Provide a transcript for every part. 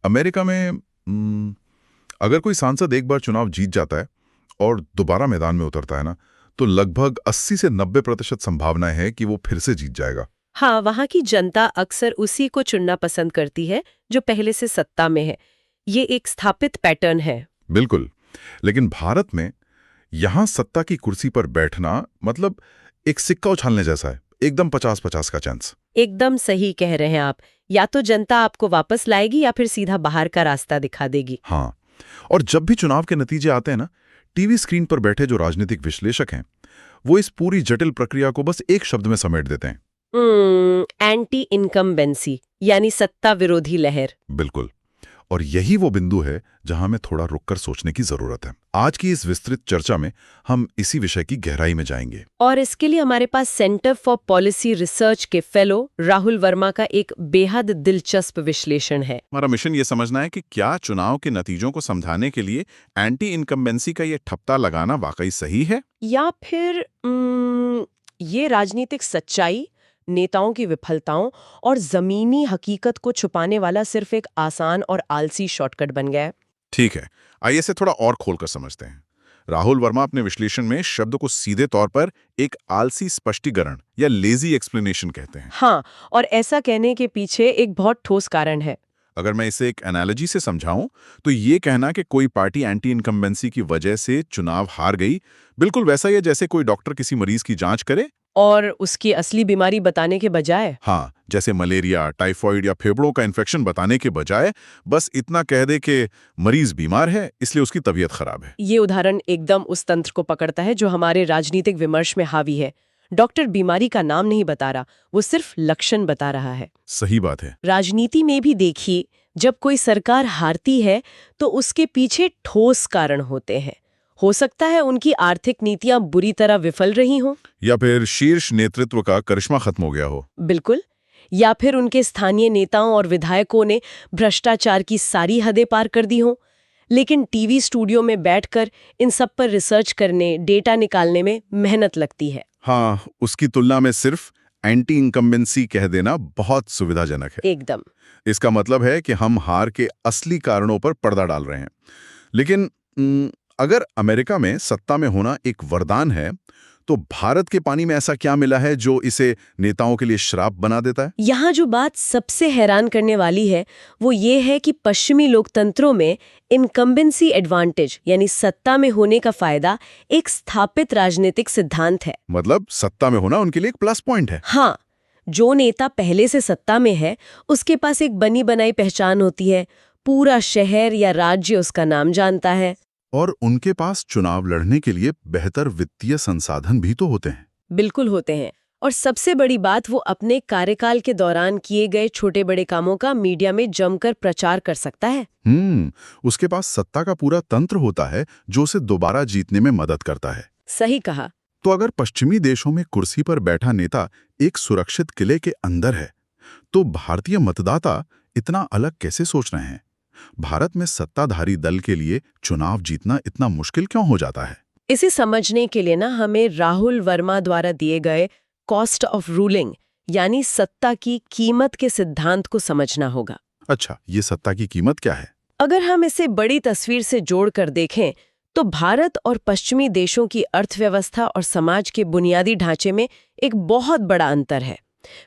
America में अगर कोई सांसद एक बार चुनाव जीत जाता है और दोबारा मैदान में उतरता है ना, तो लगभग 80 से 90% संभावना है कि वो फिर से जीत जाएगा। हाँ, वहाँ की जनता अक्सर उसी को चुनना पसंद करती है जो पहले से सत्ता में है। ये एक स्थापित पैटर्न है। बिल्कुल। लेकिन भारत में यहां सत्ता की कुर्सी पर बैठना मतलब एक सिक्का उछालने जैसा है, एकदम 50-50 का चांस। एकदम सही कह रहे हैं आप। या तो जनता आपको वापस लाएगी या फिर सीधा बाहर का रास्ता दिखा देगी। हाँ, और जब भी चुनाव के नतीजे आते हैं ना, टीवी स्क्रीन पर बैठे जो राजनीतिक विश्लेषक हैं, वो इस पूरी जटिल प्रक्रिया को बस एक शब्द में समेट देते हैं। एंटी इनकम्बेंसी, यानी सत्ता विरोधी लहर। बिल्कुल। और यही वो बिंदु है जहां हमें थोड़ा रुककर सोचने की जरूरत है। आज की इस विस्तृत चर्चा में हम इसी विषय की गहराई में जाएंगे। और इसके लिए हमारे पास सेंटर फॉर पॉलिसी रिसर्च के फेलो राहुल वर्मा का एक बेहद दिलचस्प विश्लेषण है। हमारा मिशन ये समझना है कि क्या चुनाव के नतीजों को समझाने के लिए एंटी इनकम्बेंसी का ये ठप्पा लगाना वाकई सही है, या फिर ये राजनीतिक सच्चाई, नेताओं की विफलताओं और जमीनी हकीकत को छुपाने वाला सिर्फ एक आसान और आलसी शॉर्टकट बन गया है। ठीक है, आइए इसे थोड़ा और खोलकर समझते हैं। राहुल वर्मा अपने विश्लेषण में शब्द को सीधे तौर पर एक आलसी स्पष्टीकरण या लेजी एक्सप्लेनेशन कहते हैं। हाँ, और ऐसा कहने के पीछे एक बहुत ठोस कारण है। अगर मैं इसे एक एनालॉजी से समझाऊं, तो ये कहना कि कोई पार्टी एंटी इनकम्बेंसी की वजह से चुनाव हार गई, बिल्कुल वैसा ही है जैसे कोई डॉक्टर किसी मरीज की जांच करे और उसकी असली बीमारी बताने के बजाय, हाँ, जैसे मलेरिया, टाइफॉइड या फेफड़ों का इन्फेक्शन बताने के बजाय बस इतना कह दे कि मरीज बीमार है इसलिए उसकी तबीयत खराब है। ये उदाहरण एकदम उस तंत्र को पकड़ता है जो हमारे राजनीतिक विमर्श में हावी है। डॉक्टर बीमारी का नाम नहीं बता रहा, वो सिर्फ लक्षण बता रहा है। सही बात है। राजनीति में भी देखिए, जब कोई सरकार हारती है तो उसके पीछे ठोस कारण होते हैं। हो सकता है उनकी आर्थिक नीतियां बुरी तरह विफल रही हों, या फिर शीर्ष नेतृत्व का करिश्मा खत्म हो गया हो। बिल्कुल, या फिर उनके स्थानीय नेताओं और विधायकों ने भ्रष्टाचार की सारी हदें पार कर दी हों। लेकिन टीवी स्टूडियो में बैठकर इन सब पर रिसर्च करने, डेटा निकालने में मेहनत लगती है। हाँ, उसकी तुलना में सिर्फ एंटी इनकम्बेंसी कह देना बहुत सुविधाजनक है। एकदम। इसका मतलब है कि हम हार के असली कारणों पर पर्दा डाल रहे हैं। लेकिन अगर अमेरिका में सत्ता में होना एक वरदान है, तो भारत के पानी में ऐसा क्या मिला है जो इसे नेताओं के लिए श्राप बना देता है? यहाँ जो बात सबसे हैरान करने वाली है वो ये है कि पश्चिमी लोकतंत्रों में इनकम्बेंसी एडवांटेज, यानी सत्ता में होने का फायदा, एक स्थापित राजनीतिक सिद्धांत है। मतलब सत्ता में होना उनके लिए एक प्लस पॉइंट है। हाँ, जो नेता पहले से सत्ता में है उसके पास एक बनी बनाई पहचान होती है, पूरा शहर या राज्य उसका नाम जानता है। और उनके पास चुनाव लड़ने के लिए बेहतर वित्तीय संसाधन भी तो होते हैं। बिल्कुल होते हैं। और सबसे बड़ी बात, वो अपने कार्यकाल के दौरान किए गए छोटे बड़े कामों का मीडिया में जमकर प्रचार कर सकता है। उसके पास सत्ता का पूरा तंत्र होता है जो उसे दोबारा जीतने में मदद करता है। सही कहा। तो अगर पश्चिमी देशों में कुर्सी पर बैठा नेता एक सुरक्षित किले के अंदर है, तो भारतीय मतदाता इतना अलग कैसे सोच रहे हैं? भारत में सत्ताधारी दल के लिए चुनाव जीतना इतना मुश्किल क्यों हो जाता है? इसे समझने के लिए ना हमें राहुल वर्मा द्वारा दिए गए कॉस्ट ऑफ रूलिंग, यानी सत्ता की कीमत के सिद्धांत को समझना होगा। अच्छा, ये सत्ता की कीमत क्या है? अगर हम इसे बड़ी तस्वीर से जोड़कर देखें तो भारत और पश्चिमी देशों की अर्थव्यवस्था और समाज के बुनियादी ढांचे में एक बहुत बड़ा अंतर है।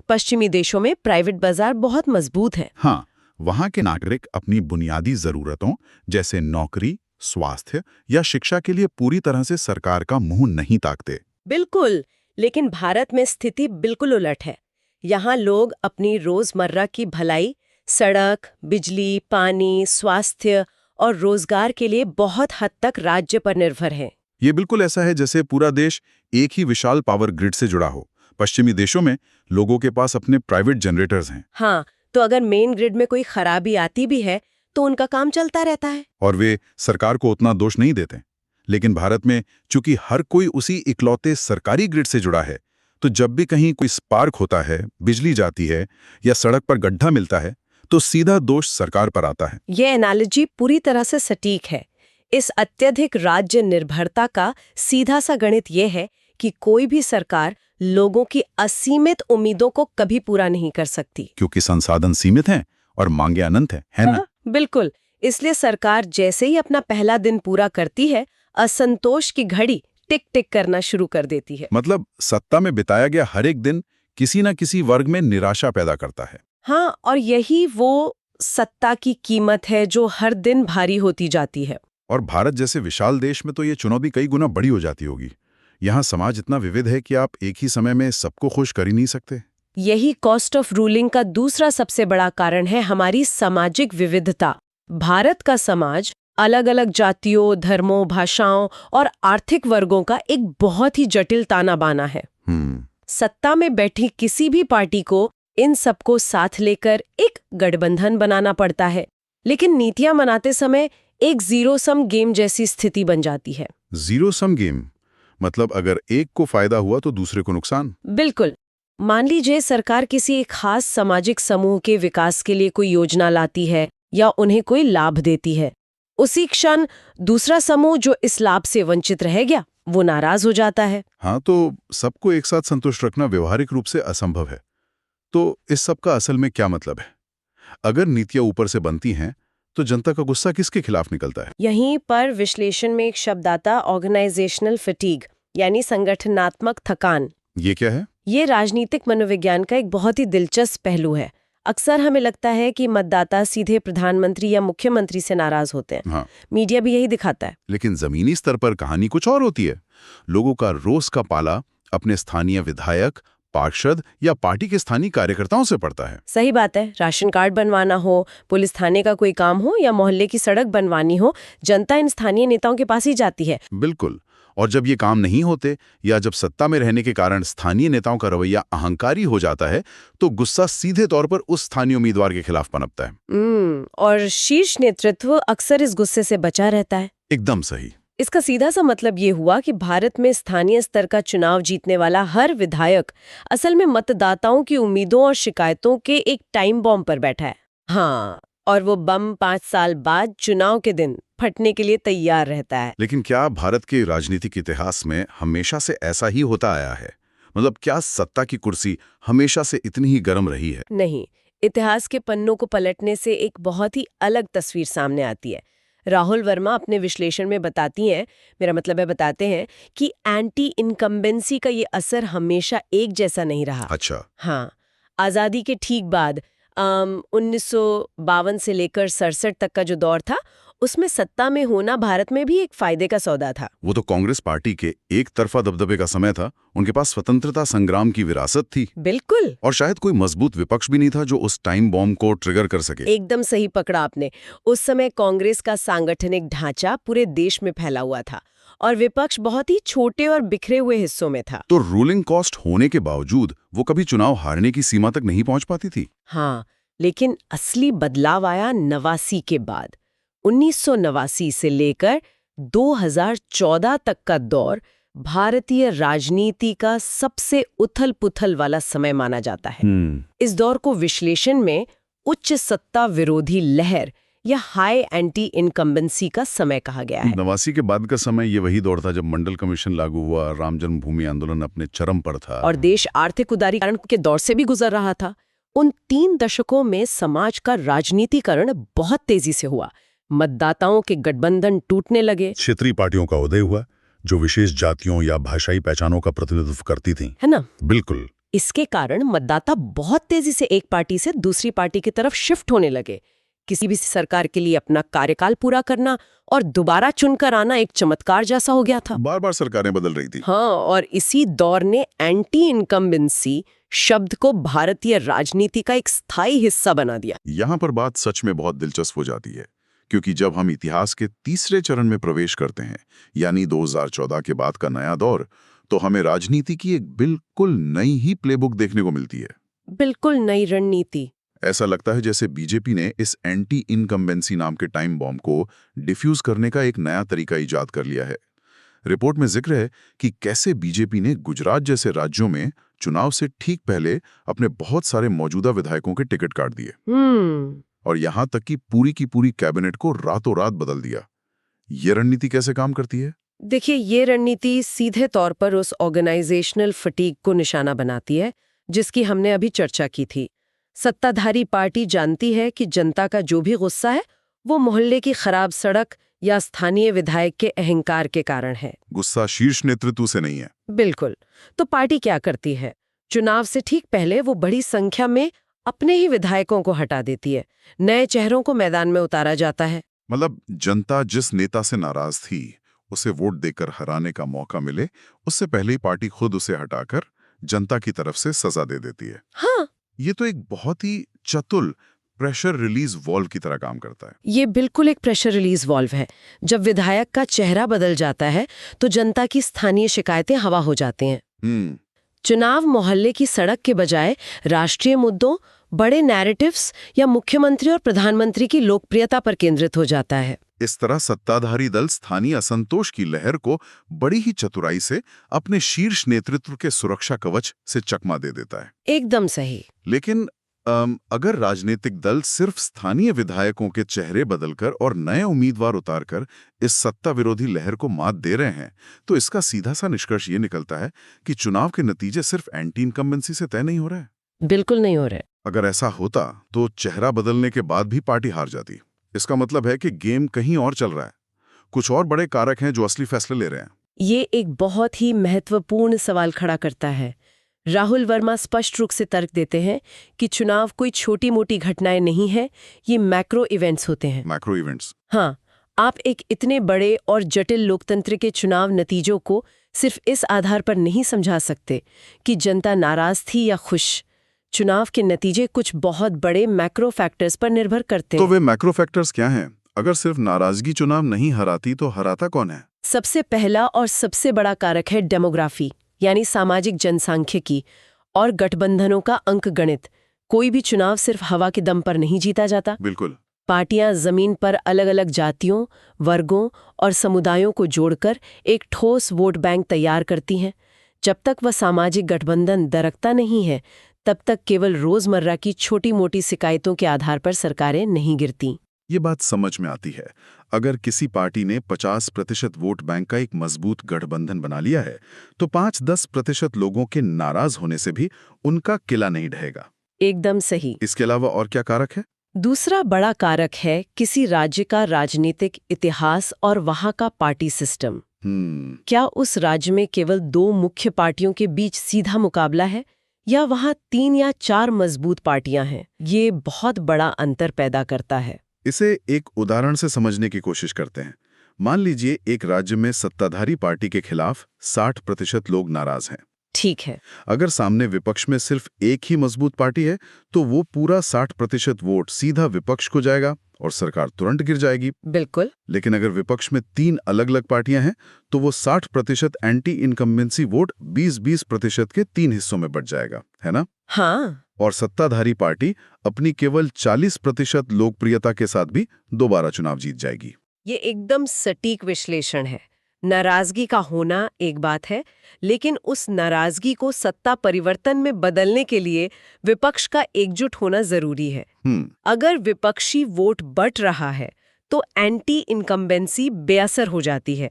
पश्चिमी देशों में प्राइवेट बाजार बहुत मजबूत है। हाँ, वहाँ के नागरिक अपनी बुनियादी जरूरतों जैसे नौकरी, स्वास्थ्य या शिक्षा के लिए पूरी तरह से सरकार का मुंह नहीं ताकते। बिल्कुल, लेकिन भारत में स्थिति बिल्कुल उलट है। यहाँ लोग अपनी रोजमर्रा की भलाई, सड़क, बिजली, पानी, स्वास्थ्य और रोजगार के लिए बहुत हद तक राज्य पर निर्भर हैं। ये बिल्कुल ऐसा है जैसे पूरा देश एक ही विशाल पावर ग्रिड से जुड़ा हो। पश्चिमी देशों में लोगों के पास अपने प्राइवेट जनरेटर्स हैं। हाँ, तो अगर मेन ग्रिड में कोई खराबी आती भी है तो उनका काम चलता रहता है और वे सरकार को उतना दोष नहीं देते। लेकिन भारत में चूंकि हर कोई उसी इकलौते सरकारी ग्रिड से जुड़ा है, तो जब भी कहीं कोई स्पार्क होता है, बिजली जाती है या सड़क पर गड्ढा मिलता है, तो सीधा दोष सरकार पर आता है। यह एनालॉजी पूरी तरह से सटीक है। इस अत्यधिक राज्य निर्भरता का सीधा सा गणित यह है कि कोई भी सरकार लोगों की असीमित उम्मीदों को कभी पूरा नहीं कर सकती, क्योंकि संसाधन सीमित हैं और मांगे अनंत है ना? बिल्कुल, इसलिए सरकार जैसे ही अपना पहला दिन पूरा करती है, असंतोष की घड़ी टिक टिक करना शुरू कर देती है। मतलब सत्ता में बिताया गया हर एक दिन किसी न किसी वर्ग में निराशा पैदा करता है। हाँ, और यही वो सत्ता की कीमत है जो हर दिन भारी होती जाती है। और भारत जैसे विशाल देश में तो ये चुनौती कई गुना बड़ी हो जाती होगी। यहाँ समाज इतना विविध है कि आप एक ही समय में सबको खुश कर ही नहीं सकते। यही कॉस्ट ऑफ रूलिंग का दूसरा सबसे बड़ा कारण है, हमारी सामाजिक विविधता। भारत का समाज अलग अलग जातियों, धर्मों, भाषाओं और आर्थिक वर्गों का एक बहुत ही जटिल ताना बाना है। सत्ता में बैठी किसी भी पार्टी को इन सबको साथ लेकर एक गठबंधन बनाना पड़ता है, लेकिन नीतियां बनाते समय एक जीरो सम गेम जैसी स्थिति बन जाती है। जीरो सम गेम मतलब अगर एक को फायदा हुआ तो दूसरे को नुकसान। बिल्कुल। मान लीजिए सरकार किसी एक खास सामाजिक समूह के विकास के लिए कोई योजना लाती है या उन्हें कोई लाभ देती है। उसी क्षण दूसरा समूह जो इस लाभ से वंचित रह गया, वो नाराज हो जाता है। हाँ, तो सबको एक साथ संतुष्ट रखना व्यवहारिक रूप से असंभव है। तो इस सब का असल में क्या मतलब है? अगर नीतियां ऊपर से बनती हैं तो जनता का गुस्सा किसके खिलाफ निकलता है? यहीं पर विश्लेषण में एक शब्द आता, ऑर्गेनाइजेशनल फटीग, यानी संगठनात्मक थकान। ये क्या है? ये राजनीतिक मनोविज्ञान का एक बहुत ही दिलचस्प पहलू है। अक्सर हमें लगता है कि मतदाता सीधे प्रधानमंत्री या मुख्यमंत्री से नाराज होते हैं। हाँ, मीडिया भी यही दिखाता है। लेकिन जमीनी स्तर पर कहानी कुछ और होती है। लोगों का रोज का पाला अपने स्थानीय विधायक, पार्षद या पार्टी के स्थानीय कार्यकर्ताओं से पड़ता है। सही बात है। राशन कार्ड बनवाना हो, पुलिस थाने का कोई काम हो या मोहल्ले की सड़क बनवानी हो, जनता इन स्थानीय नेताओं के पास ही जाती है। बिल्कुल। और जब ये काम नहीं होते या जब सत्ता में रहने के कारण स्थानीय नेताओं का रवैया अहंकारी हो जाता है तो गुस्सा सीधे तौर पर उस स्थानीय उम्मीदवार के खिलाफ पनपता है। और शीर्ष नेतृत्व अक्सर इस गुस्से से बचा रहता है। एकदम सही। इसका सीधा सा मतलब ये हुआ कि भारत में स्थानीय स्तर का चुनाव जीतने वाला हर विधायक असल में मतदाताओं की उम्मीदों और शिकायतों के एक टाइम बॉम्ब पर बैठा है। हाँ, और वो बम 5 साल बाद चुनाव के दिन फटने के लिए तैयार रहता है। लेकिन क्या भारत के राजनीतिक इतिहास में हमेशा से ऐसा ही होता आया है? मतलब क्या सत्ता की कुर्सी हमेशा से इतनी ही गर्म रही है? नहीं, इतिहास के पन्नों को पलटने से एक बहुत ही अलग तस्वीर सामने आती है। राहुल वर्मा अपने विश्लेषण में बताती हैं, मेरा मतलब है बताते हैं, कि एंटी इनकम्बेंसी का ये असर हमेशा एक जैसा नहीं रहा। अच्छा। हाँ, आज़ादी के ठीक बाद 1952 से लेकर 67 तक का जो दौर था, उसमें सत्ता में होना भारत में भी एक फायदे का सौदा था। वो तो कांग्रेस पार्टी के एक तरफा दबदबे का समय था। उनके पास स्वतंत्रता संग्राम की विरासत थी। बिल्कुल। और शायद कोई मजबूत विपक्ष भी नहीं था जो उस टाइम बॉम्ब को ट्रिगर कर सके। एकदम सही पकड़ा आपने। उस समय कांग्रेस का सांगठनिक ढांचा पूरे देश में फैला हुआ था और विपक्ष बहुत ही छोटे और बिखरे हुए हिस्सों में था। तो रूलिंग कॉस्ट होने के बावजूद वो कभी चुनाव हारने की सीमा तक नहीं पहुंच पाती थी। हाँ, लेकिन असली बदलाव आया 89 के बाद। 1989 से लेकर 2014 तक का दौर भारतीय राजनीति का सबसे उथल-पुथल वाला समय माना जाता है। इस दौर को विश्लेषण में उच्च सत्ता विरोधी लहर या हाई एंटी इनकम्बेंसी का समय कहा गया है। 89 के बाद का समय ये वही दौर था जब मंडल कमीशन लागू हुआ, राम जन्मभूमि आंदोलन अपने चरम पर था और देश आर्थिक उदारीकरण के दौर से भी गुजर रहा था। उन 3 दशकों में समाज का राजनीतिकरण बहुत तेजी से हुआ। मतदाताओं के गठबंधन टूटने लगे। क्षेत्रीय पार्टियों का उदय हुआ जो विशेष जातियों या भाषाई पहचानों का प्रतिनिधित्व करती थीं। है ना? बिल्कुल। इसके कारण मतदाता बहुत तेजी से एक पार्टी से दूसरी पार्टी की तरफ शिफ्ट होने लगे। किसी भी सरकार के लिए अपना कार्यकाल पूरा करना और दोबारा चुनकर आना एक चमत्कार जैसा हो गया था। बार-बार सरकारें बदल रही थी। हाँ, और इसी दौर ने एंटी इनकम्बेंसी शब्द को भारतीय राजनीति का एक स्थायी हिस्सा बना दिया। यहाँ पर बात सच में बहुत दिलचस्प हो जाती है, क्योंकि जब हम इतिहास के तीसरे चरण में प्रवेश करते हैं, यानी 2014 के बाद का नया दौर, तो हमें राजनीति की एक बिल्कुल नई ही प्लेबुक देखने को मिलती है। बिल्कुल नई रणनीति। ऐसा लगता है जैसे बीजेपी ने इस एंटी इनकम्बेंसी नाम के टाइम बॉम्ब को डिफ्यूज करने का एक नया तरीका इजाद कर लिया है। रिपोर्ट में जिक्र है कि कैसे बीजेपी ने गुजरात जैसे राज्यों में चुनाव से ठीक पहले अपने बहुत सारे मौजूदा विधायकों के टिकट काट दिए और यहां तक कि पूरी की पूरी कैबिनेट को रातों रात बदल दिया। ये रणनीति कैसे काम करती है? देखिए, ये रणनीति सीधे तौर पर उस ऑर्गेनाइजेशनल फटीग को निशाना बनाती है जिसकी हमने अभी चर्चा की थी। सत्ताधारी पार्टी जानती है कि जनता का जो भी गुस्सा है वो मोहल्ले की खराब सड़क या स्थानीय विधायक के अहंकार के कारण है। गुस्सा शीर्ष नेतृत्व से नहीं है। बिल्कुल। तो पार्टी क्या करती है? चुनाव से ठीक पहले वो बड़ी संख्या में अपने ही विधायकों को हटा देती है, नए चेहरों को मैदान में उतारा जाता है। मतलब जनता जिस नेता से नाराज थी उसे वोट देकर हराने का मौका मिले, उससे पहले ही पार्टी खुद उसे हटाकर जनता की तरफ से सजा दे देती है। हाँ, ये तो एक बहुत ही चतुर प्रेशर रिलीज वॉल्व की तरह काम करता है। ये बिल्कुल एक प्रेशर रिलीज वॉल्व है। जब विधायक का चेहरा बदल जाता है तो जनता की स्थानीय शिकायतें हवा हो जाती हैं। चुनाव मोहल्ले की सड़क के बजाय राष्ट्रीय मुद्दों, बड़े नैरेटिव्स या मुख्यमंत्री और प्रधानमंत्री की लोकप्रियता पर केंद्रित हो जाता है। इस तरह सत्ताधारी दल स्थानीय असंतोष की लहर को बड़ी ही चतुराई से अपने शीर्ष नेतृत्व के सुरक्षा कवच से चकमा दे देता है। एकदम सही। लेकिन अगर राजनीतिक दल सिर्फ स्थानीय विधायकों के चेहरे बदलकर और नए उम्मीदवार उतारकर इस सत्ता विरोधी लहर को मात दे रहे हैं, तो इसका सीधा सा निष्कर्ष ये निकलता है कि चुनाव के नतीजे सिर्फ एंटी इनकम्बेंसी से तय नहीं हो रहे। बिल्कुल नहीं हो रहे। अगर ऐसा होता तो चेहरा बदलने के बाद भी पार्टी हार जाती। इसका मतलब है कि गेम कहीं और चल रहा है, कुछ और बड़े कारक हैं जो असली फैसले ले रहे हैं। ये एक बहुत ही महत्वपूर्ण सवाल खड़ा करता है। राहुल वर्मा स्पष्ट रूप से तर्क देते हैं कि चुनाव कोई छोटी मोटी घटनाएं नहीं है, ये मैक्रो इवेंट्स होते हैं। Macro events. हाँ, आप एक इतने बड़े और जटिल लोकतंत्र के चुनाव नतीजों को सिर्फ इस आधार पर नहीं समझा सकते कि जनता नाराज थी या खुश। चुनाव के नतीजे कुछ बहुत बड़े मैक्रो फैक्टर्स पर निर्भर करते हैं। तो वे मैक्रो फैक्टर्स क्या हैं? अगर सिर्फ नाराजगी चुनाव नहीं हराती तो हराता कौन है? सबसे पहला और सबसे बड़ा कारक है डेमोग्राफी, यानी सामाजिक जनसांख्यिकी और गठबंधनों का अंकगणित। कोई भी चुनाव सिर्फ हवा के दम पर नहीं जीता जाता। बिल्कुल। पार्टियां जमीन पर अलग अलग जातियों, वर्गों और समुदायों को जोड़कर एक ठोस वोट बैंक तैयार करती हैं। जब तक वह सामाजिक गठबंधन दरकता नहीं है, तब तक केवल रोजमर्रा की छोटी मोटी शिकायतों के आधार पर सरकारें नहीं गिरती। ये बात समझ में आती है। अगर किसी पार्टी ने 50% वोट बैंक का एक मजबूत गठबंधन बना लिया है, तो 5-10% लोगों के नाराज होने से भी उनका किला नहीं ढहेगा। एकदम सही। इसके अलावा और क्या कारक है? दूसरा बड़ा कारक है किसी राज्य का राजनीतिक इतिहास और वहां का पार्टी सिस्टम। क्या उस राज्य में केवल 2 मुख्य पार्टियों के बीच सीधा मुकाबला है या वहां 3 या 4 मजबूत पार्टियां हैं? ये बहुत बड़ा अंतर पैदा करता है। इसे एक उदाहरण से समझने की कोशिश करते हैं। मान लीजिए एक राज्य में सत्ताधारी पार्टी के खिलाफ 60% लोग नाराज हैं। ठीक है। अगर सामने विपक्ष में सिर्फ एक ही मजबूत पार्टी है, तो वो पूरा 60% वोट सीधा विपक्ष को जाएगा और सरकार तुरंत गिर जाएगी। बिल्कुल। लेकिन अगर विपक्ष में 3 अलग-अलग पार्टियां हैं, तो वो 60% एंटी इनकम्बेंसी वोट 20-20% के 3 हिस्सों में बंट जाएगा, है ना? हाँ। और सत्ताधारी पार्टी अपनी केवल 40% लोकप्रियता के साथ भी दोबारा चुनाव जीत जाएगी। ये एकदम सटीक विश्लेषण है। नाराजगी का होना एक बात है, लेकिन उस नाराजगी को सत्ता परिवर्तन में बदलने के लिए विपक्ष का एकजुट होना जरूरी है। अगर विपक्षी वोट बढ़ रहा है तो एंटी इनकम्बेंसी बेअसर हो जाती है।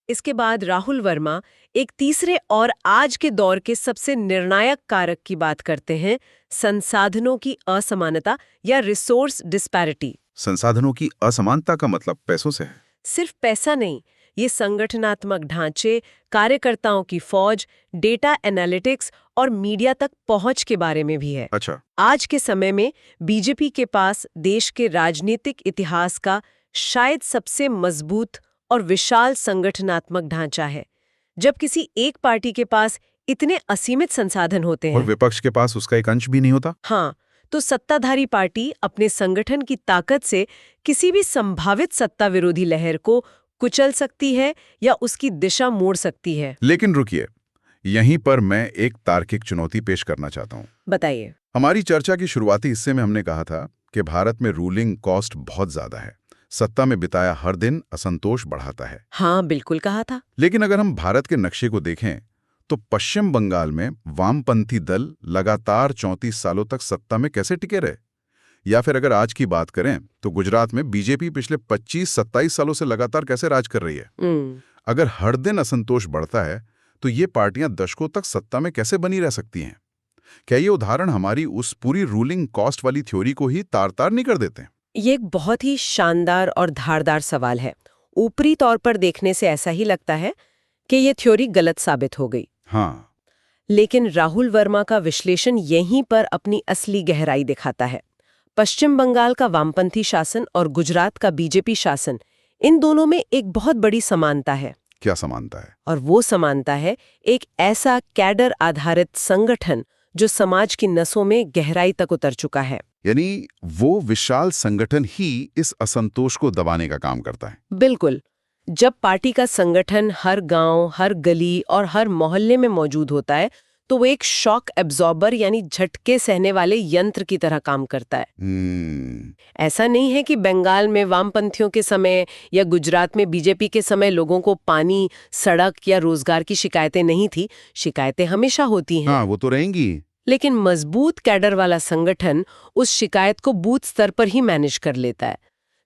इसके बाद राहुल वर्मा एक तीसरे और आज के दौर के सबसे निर्णायक कारक की बात करते हैं, संसाधनों की असमानता या रिसोर्स डिस्पैरिटी। संसाधनों की असमानता का मतलब पैसों से है? सिर्फ पैसा नहीं, ये संगठनात्मक ढांचे, कार्यकर्ताओं की फौज, डेटा एनालिटिक्स और मीडिया तक पहुंच के बारे में भी है। अच्छा। आज के समय में बीजेपी के पास देश के राजनीतिक इतिहास का शायद सबसे मजबूत और विशाल संगठनात्मक ढांचा है। जब किसी एक पार्टी के पास इतने असीमित संसाधन होते हैं और विपक्ष के पास उसका एक अंश भी नहीं होता, हाँ, तो सत्ताधारी पार्टी अपने संगठन की ताकत से किसी भी संभावित सत्ता विरोधी लहर को कुचल सकती है या उसकी दिशा मोड़ सकती है। लेकिन रुकिए, यहीं पर मैं एक तार्किक चुनौती पेश करना चाहता हूँ। बताइए। हमारी चर्चा की शुरुआती हिस्से में हमने कहा था कि भारत में रूलिंग कॉस्ट बहुत ज्यादा है, सत्ता में बिताया हर दिन असंतोष बढ़ाता है। हाँ, बिल्कुल कहा था। लेकिन अगर हम भारत के नक्शे को देखें तो पश्चिम बंगाल में वामपंथी दल लगातार 34 सालों तक सत्ता में कैसे टिके रहे? या फिर अगर आज की बात करें तो गुजरात में बीजेपी पिछले 25-27 सालों से लगातार कैसे राज कर रही है? अगर हर दिन असंतोष बढ़ता है तो ये पार्टियां दशकों तक सत्ता में कैसे बनी रह सकती हैं? क्या ये उदाहरण हमारी उस पूरी रूलिंग कॉस्ट वाली थ्योरी को ही तार-तार नहीं कर देते? ये एक बहुत ही शानदार और धारदार सवाल है। ऊपरी तौर पर देखने से ऐसा ही लगता है कि ये थ्योरी गलत साबित हो गई। हाँ, लेकिन राहुल वर्मा का विश्लेषण यहीं पर अपनी असली गहराई दिखाता है। पश्चिम बंगाल का वामपंथी शासन और गुजरात का बीजेपी शासन, इन दोनों में एक बहुत बड़ी समानता है। क्या समानता है? और वो समानता है एक ऐसा कैडर आधारित संगठन जो समाज की नसों में गहराई तक उतर चुका है। यानी वो विशाल संगठन ही इस असंतोष को दबाने का काम करता है। बिल्कुल। जब पार्टी का संगठन हर गांव, हर गली और हर मोहल्ले में मौजूद होता है तो वो एक शॉक एब्जॉर्बर यानी झटके सहने वाले यंत्र की तरह काम करता है। ऐसा नहीं है कि बंगाल में वामपंथियों के समय या गुजरात में बीजेपी के समय लोगों को पानी, सड़क या रोजगार की शिकायतें नहीं थी। शिकायतें हमेशा होती हैं। हाँ, वो तो रहेंगी। लेकिन मजबूत कैडर वाला संगठन उस शिकायत को बूथ स्तर पर ही मैनेज कर लेता है।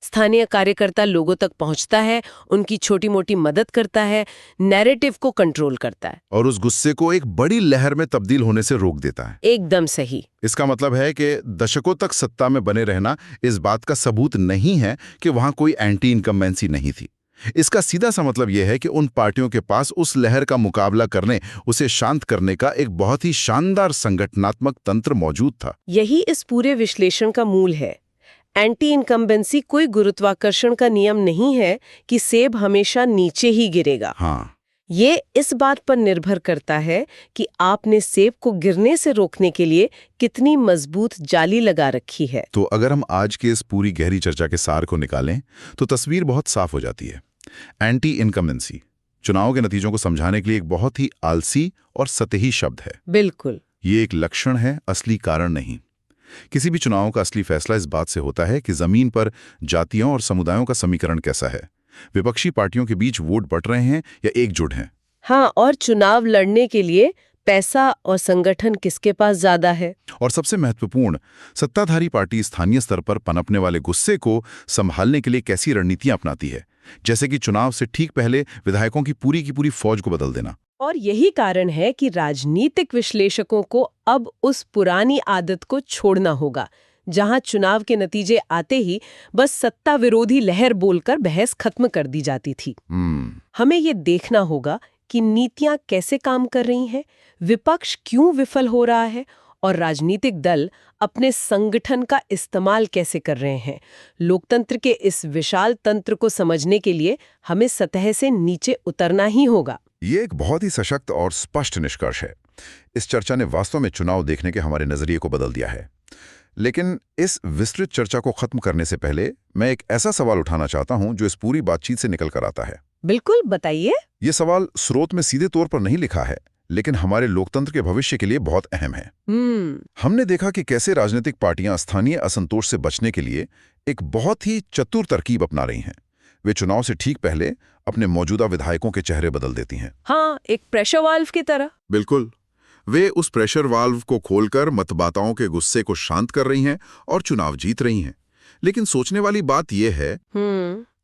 स्थानीय कार्यकर्ता लोगों तक पहुंचता है, उनकी छोटी मोटी मदद करता है, नैरेटिव को कंट्रोल करता है और उस गुस्से को एक बड़ी लहर में तब्दील होने से रोक देता है। एकदम सही। इसका मतलब है कि दशकों तक सत्ता में बने रहना इस बात का सबूत नहीं है कि वहां कोई एंटी इनकम्बेंसी नहीं थी। इसका सीधा सा मतलब यह है कि उन पार्टियों के पास उस लहर का मुकाबला करने, उसे शांत करने का एक बहुत ही शानदार संगठनात्मक तंत्र मौजूद था। यही इस पूरे विश्लेषण का मूल है। एंटी इनकम्बेंसी कोई गुरुत्वाकर्षण का नियम नहीं है कि सेब हमेशा नीचे ही गिरेगा। हाँ, ये इस बात पर निर्भर करता है कि आपने सेब को गिरने से रोकने के लिए कितनी मजबूत जाली लगा रखी है। तो अगर हम आज के इस पूरी गहरी चर्चा के सार को निकालें तो तस्वीर बहुत साफ हो जाती है। एंटी इनकम्बेंसी चुनाव के नतीजों को समझाने के लिए एक बहुत ही आलसी और सतही शब्द है। बिल्कुल। ये एक लक्षण है, असली कारण नहीं। किसी भी चुनाव का असली फैसला इस बात से होता है कि जमीन पर जातियों और समुदायों का समीकरण कैसा है, विपक्षी पार्टियों के बीच वोट बट रहे हैं या एकजुट हैं। हाँ, और चुनाव लड़ने के लिए पैसा और संगठन किसके पास ज्यादा है। और सबसे महत्वपूर्ण, सत्ताधारी पार्टी स्थानीय स्तर पर पनपने वाले गुस्से को संभालने के लिए कैसी रणनीतियां अपनाती है, जैसे कि चुनाव से ठीक पहले विधायकों की पूरी फौज को बदल देना। और यही कारण है कि राजनीतिक विश्लेषकों को अब उस पुरानी आदत को छोड़ना होगा जहां चुनाव के नतीजे आते ही बस सत्ता विरोधी लहर बोलकर बहस खत्म कर दी जाती थी। हमें ये देखना होगा कि नीतियां कैसे काम कर रही हैं, विपक्ष क्यों विफल हो रहा है और राजनीतिक दल अपने संगठन का इस्तेमाल कैसे कर रहे हैं। लोकतंत्र के इस विशाल तंत्र को समझने के लिए हमें सतह से नीचे उतरना ही होगा। ये एक बहुत ही सशक्त और स्पष्ट निष्कर्ष है। इस चर्चा ने वास्तव में चुनाव देखने के हमारे नजरिए को बदल दिया है। लेकिन इस विस्तृत चर्चा को खत्म करने से पहले मैं एक ऐसा सवाल उठाना चाहता हूं जो इस पूरी बातचीत से निकल कर आता है। बिल्कुल, बताइए। ये सवाल स्रोत में सीधे तौर पर नहीं लिखा है, लेकिन हमारे लोकतंत्र के भविष्य के लिए बहुत अहम है। हमने देखा कि कैसे राजनीतिक पार्टियां स्थानीय असंतोष से बचने के लिए एक बहुत ही चतुर तरकीब अपना रही हैं। वे चुनाव से ठीक पहले अपने मौजूदा विधायकों के चेहरे बदल देती हैं। हाँ, एक प्रेशर वाल्व की तरह। बिल्कुल। वे उस प्रेशर वाल्व को खोलकर मतदाताओं के गुस्से को शांत कर रही हैं और चुनाव जीत रही हैं। लेकिन सोचने वाली बात यह है,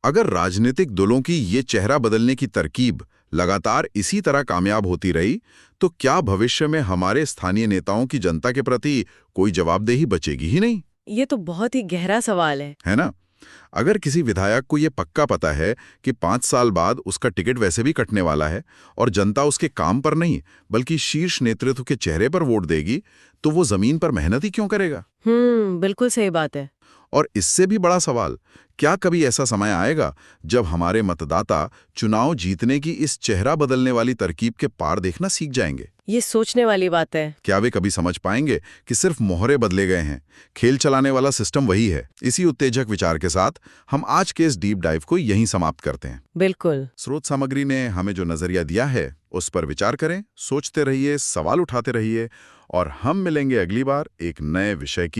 अगर राजनीतिक दलों की ये चेहरा बदलने की तरकीब लगातार इसी तरह कामयाब होती रही तो क्या भविष्य में हमारे स्थानीय नेताओं की जनता के प्रति कोई जवाबदेही बचेगी ही नहीं? ये तो बहुत ही गहरा सवाल है ना? अगर किसी विधायक को ये पक्का पता है कि 5 साल बाद उसका टिकट वैसे भी कटने वाला है और जनता उसके काम पर नहीं बल्कि शीर्ष नेतृत्व के चेहरे पर वोट देगी, तो वो जमीन पर मेहनत ही क्यों करेगा? बिल्कुल सही बात है। और इससे भी बड़ा सवाल, क्या कभी ऐसा समय आएगा जब हमारे मतदाता चुनाव जीतने की इस चेहरा बदलने वाली तरकीब के पार देखना सीख जाएंगे? ये सोचने वाली बात है। क्या वे कभी समझ पाएंगे कि सिर्फ मोहरे बदले गए हैं, खेल चलाने वाला सिस्टम वही है? इसी उत्तेजक विचार के साथ हम आज के इस डीप डाइव को यहीं समाप्त करते हैं। बिल्कुल। स्रोत सामग्री ने हमें जो नजरिया दिया है उस पर विचार करें, सोचते रहिए, सवाल उठाते रहिए और हम मिलेंगे अगली बार एक नए विषय की